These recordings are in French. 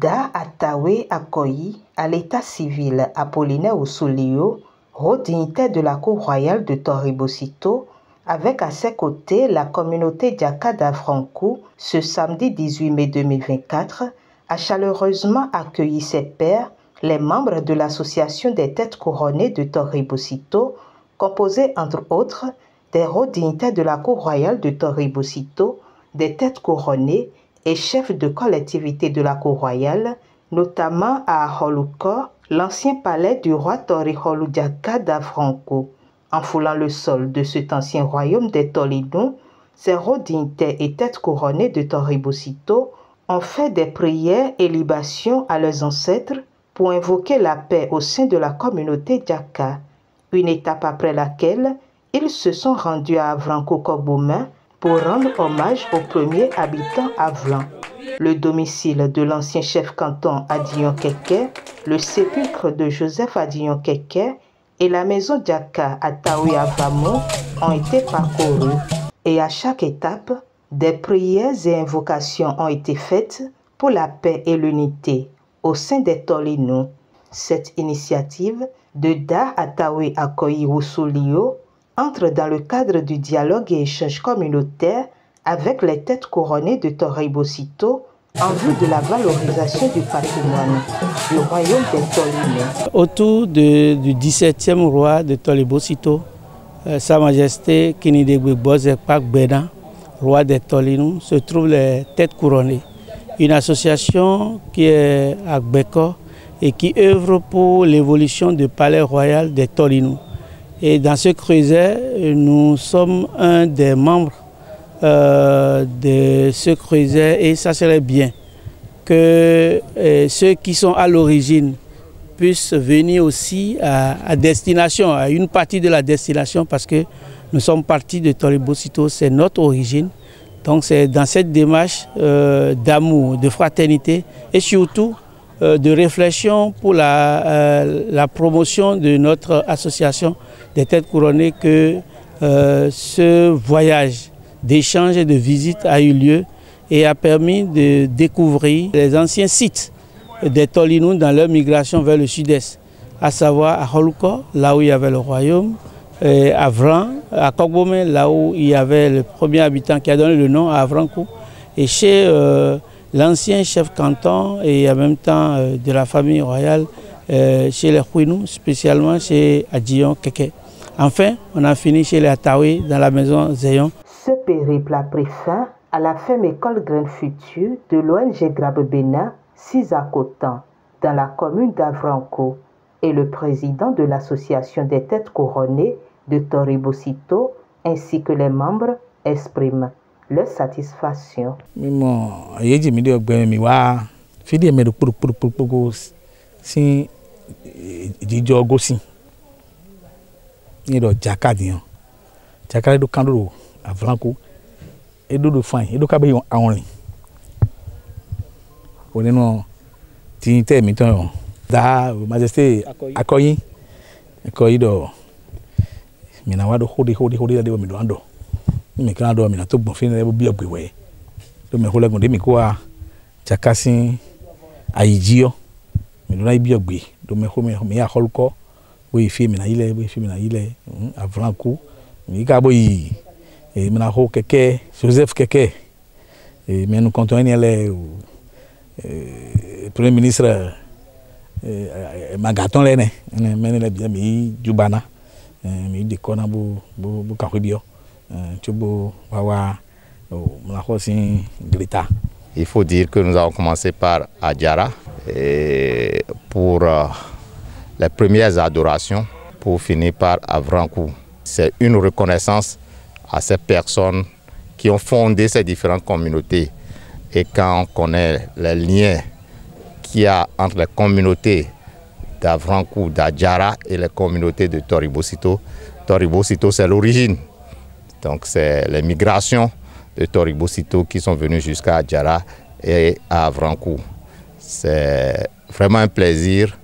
Da Atawe accueilli à l'état civil Apollinaire Ousoulio, haut dignitaire de la cour royale de Toribosito, avec à ses côtés la communauté Diaka d'Avrankou, ce samedi 18 mai 2024, a chaleureusement accueilli ses pairs, les membres de l'association des têtes couronnées de Toribosito, composée entre autres des hauts dignitaires de la cour royale de Toribosito, des têtes couronnées et chefs de collectivité de la cour royale, notamment à Holuko, l'ancien palais du roi Toriholu Diaka d'Avrankou. En foulant le sol de cet ancien royaume des Tolinou, ces hauts dignitaires et têtes couronnées de Toribosito ont fait des prières et libations à leurs ancêtres pour invoquer la paix au sein de la communauté Diaka, une étape après laquelle ils se sont rendus à Avrankou-Kogbouma pour rendre hommage aux premiers habitants Avlan, le domicile de l'ancien chef canton Adiyon Keke, le sépulcre de Joseph Adiyon Keke et la maison Diaka à Taoui Avamou ont été parcourus. Et à chaque étape, des prières et invocations ont été faites pour la paix et l'unité au sein des Tolinou. Cette initiative de Da Atawe Akoyi Ousoulio entre dans le cadre du dialogue et échange communautaire avec les têtes couronnées de Toribosito en vue de la valorisation du patrimoine du royaume des Tolinou. Autour du 17e roi de Toribosito, Sa Majesté Kinidegbe Bozekpak Bena, roi des Tolinou, se trouvent les têtes couronnées. Une association qui est à Gbeko et qui œuvre pour l'évolution du palais royal des Tolinou. Et dans ce creuset, nous sommes un des membres de ce creuset et ça serait bien que ceux qui sont à l'origine puissent venir aussi à destination, à une partie de la destination parce que nous sommes partis de Toribosito, c'est notre origine. Donc c'est dans cette démarche d'amour, de fraternité et surtout de réflexion pour la promotion de notre association des têtes couronnées que ce voyage d'échange et de visite a eu lieu et a permis de découvrir les anciens sites des Tolinou dans leur migration vers le sud-est, à savoir à Holuko, là où il y avait le royaume, à Vran, à Kogboumé, là où il y avait le premier habitant qui a donné le nom à Avrankou, et chez l'ancien chef canton et en même temps de la famille royale chez les Khouinou, spécialement chez Adiyon Keke. Enfin, on a fini chez les Atawe dans la maison Zéyon. Ce périple a pris fin à la ferme école Graine Future de l'ONG Grabebena, Sisakotan, dans la commune d'Avrankou, et le président de l'association des têtes couronnées de Toribosito ainsi que les membres expriment leur satisfaction. Da Majesté accueilli do mina wado hodi da de mi do ando mi kan do mina to gbon fin le bi ogbewe do me holegun de mi ko a chakasin ayijio mi do na bi ogbe do me ho mi ya Holuko bo ifi mina ile Avrankou mi ka bo yi e mina ho Keke Joseph Keke e me nous comptons le premier ministre Magaton lene menele bien mi jubana mi de kona bu kahibio tubo wawa la hosin grita. Il faut dire que nous avons commencé par Adjara pour les premières adorations pour finir par Avrankou. C'est une reconnaissance à ces personnes qui ont fondé ces différentes communautés et quand on connaît les liens qu'il y a entre les communautés d'Avrankou, d'Adjara et les communautés de Toribosito. Toribosito, c'est l'origine. Donc, c'est les migrations de Toribosito qui sont venues jusqu'à Adjara et à Avrankou. C'est vraiment un plaisir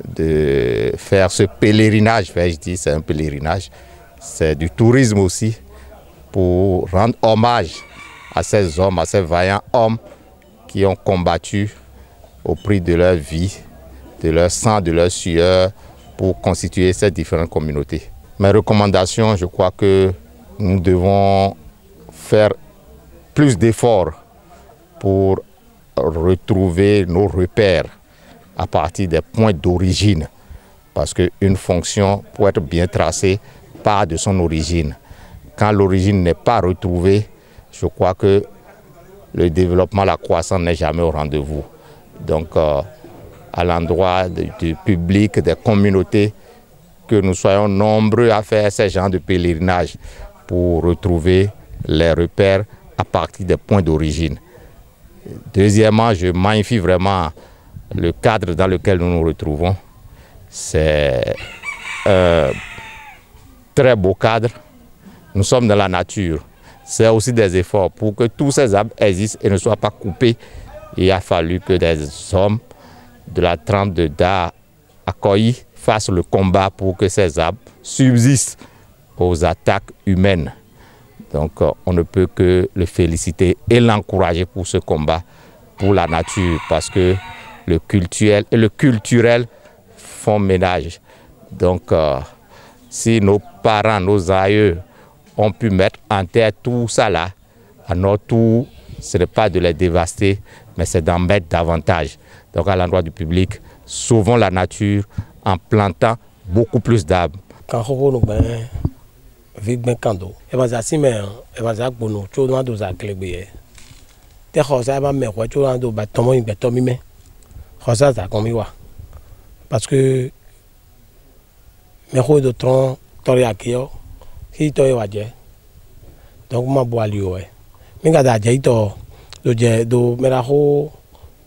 de faire ce pèlerinage. Je dis c'est un pèlerinage. C'est du tourisme aussi pour rendre hommage à ces hommes, à ces vaillants hommes qui ont combattu au prix de leur vie, de leur sang, de leur sueur pour constituer ces différentes communautés. Mes recommandations, je crois que nous devons faire plus d'efforts pour retrouver nos repères à partir des points d'origine. Parce qu'une fonction, pour être bien tracée, part de son origine. Quand l'origine n'est pas retrouvée, je crois que le développement, la croissance n'est jamais au rendez-vous. Donc, à l'endroit du public, des communautés, que nous soyons nombreux à faire ce genre de pèlerinage pour retrouver les repères à partir des points d'origine. Deuxièmement, je magnifie vraiment le cadre dans lequel nous nous retrouvons. C'est un très beau cadre. Nous sommes dans la nature. C'est aussi des efforts pour que tous ces arbres existent et ne soient pas coupés. Il a fallu que des hommes de la trempe de Da Akoyi fassent le combat pour que ces arbres subsistent aux attaques humaines. Donc on ne peut que le féliciter et l'encourager pour ce combat pour la nature, parce que le culturel et le culturel font ménage. Donc si nos parents, nos aïeux ont pu mettre en terre tout ça là, à notre tour, ce n'est pas de les dévaster, mais c'est d'en mettre davantage. Donc à l'endroit du public, sauvons la nature en plantant beaucoup plus d'arbres. Parce que mes roues de tronc, qui donc ma bois lui mais gada jaito do meraho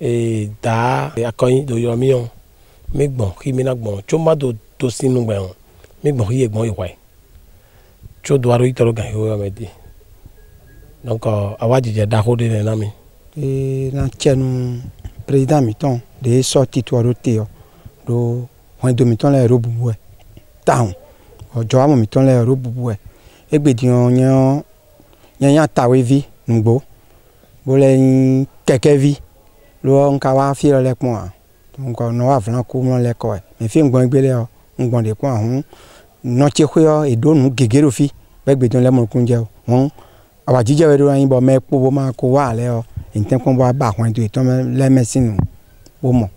et da akoyin do yomion mais bon qui mena bon choma do sinu bon mais bon yi bon iwe cho do aro itoro gan yo medi donc awaji je da hode na mi et na tienu président miton de sorti to roté do won do miton la robuwe down ojo amo miton la robuwe egbedion yan tawe vi ngbo bo le keke vi lo nka wa fi le pon donc no wa flan ko mo le ko me fi ngbon gbele o ngbon de pon hun no che kho e do nu gegero fi egbedion le mo kunje won awa jije we do yin bo me po bo ma ko wa le o nten kon bo ba hon do iton le medicine bo mo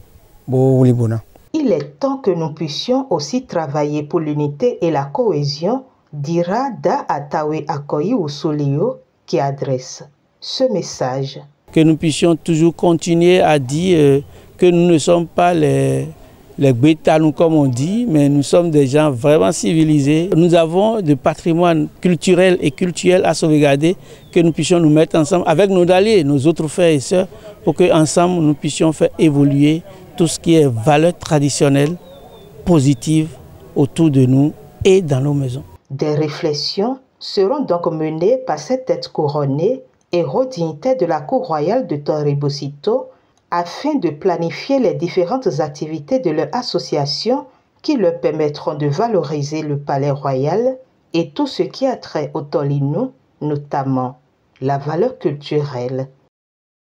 bo wuli bona. Il est temps que nous puissions aussi travailler pour l'unité et la cohésion, dira Da Atawe Akoyi Usolio, qui adresse ce message. Que nous puissions toujours continuer à dire que nous ne sommes pas les Bétalous comme on dit, mais nous sommes des gens vraiment civilisés. Nous avons du patrimoine culturel et culturel à sauvegarder, que nous puissions nous mettre ensemble avec nos alliés, nos autres frères et sœurs, pour qu'ensemble nous puissions faire évoluer tout ce qui est valeurs traditionnelles, positives autour de nous et dans nos maisons. Des réflexions seront donc menées par cette tête couronnée, héros dignitaire de la cour royale de Toribosito, afin de planifier les différentes activités de leur association qui leur permettront de valoriser le palais royal et tout ce qui a trait au Tolinu, notamment la valeur culturelle.